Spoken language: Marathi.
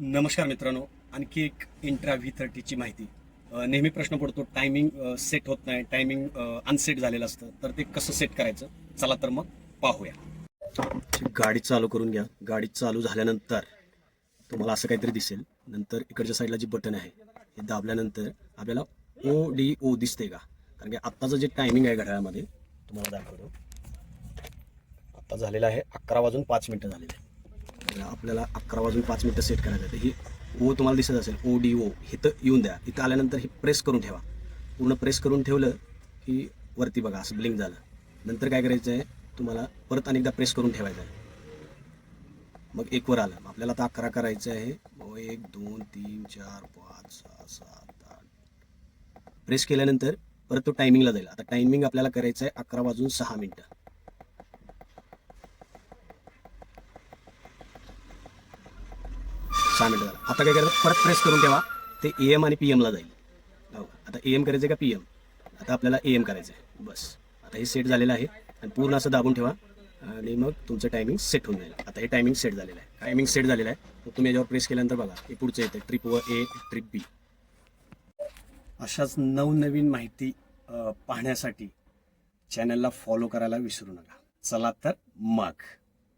नमस्कार मित्रांनो, आणखी एक इंट्रा V30ची माहिती. नेहमी प्रश्न पडतो, टायमिंग सेट होत नाही, टायमिंग अनसेट झालेलं असतं, तर ते कसं सेट करायचं? चला तर मग पाहूया. गाडी चालू करून घ्या. गाडी चालू झाल्यानंतर तुम्हाला असं काहीतरी दिसेल. नंतर इकडच्या साईडला जी बटन आहे हे दाबल्यानंतर आपल्याला ODO दिसते का? कारण की आत्ताचं जे टायमिंग आहे घड्याळामध्ये तुम्हाला दाखवतो. आता झालेलं आहे 11:05 झालेले आहे. आपल्याला 11:05 सेट करायचं आहे. ही ओ तुम्हाला दिसत असेल, ODO इथं येऊन द्या. इथं आल्यानंतर हे प्रेस करून ठेवा. पूर्ण प्रेस करून ठेवलं की वरती बघा असं ब्लिंक झालं. नंतर काय करायचं आहे, तुम्हाला परत अनेकदा प्रेस करून ठेवायचं आहे. मग एकवर आलं. आपल्याला आता 11 करायचं आहे. 1 2 3 4 5 6 7 8 प्रेस केल्यानंतर परत तो टायमिंगला जाईल. आता टायमिंग आपल्याला करायचं आहे 11:06. 6 झालं. आता काय करायचं, परत प्रेस करून ठेवा. ते AM आणि PM जाईल. आता AM करायचं का PM? आता आपल्याला AM करायचं आहे. बस आता हे सेट झालेलं आहे आणि पूर्ण असं दाबून ठेवा आणि मग तुमचं टायमिंग सेट होऊन जाईल. आता हे टायमिंग सेट झालेलं आहे. टायमिंग सेट झालेलं आहे. मग तुम्ही याच्यावर प्रेस केल्यानंतर बघा हे पुढचं येतं, ट्रिप A, ट्रिप B. अशाच नवनवीन माहिती पाहण्यासाठी चॅनलला फॉलो करायला विसरू नका. चला तर मग.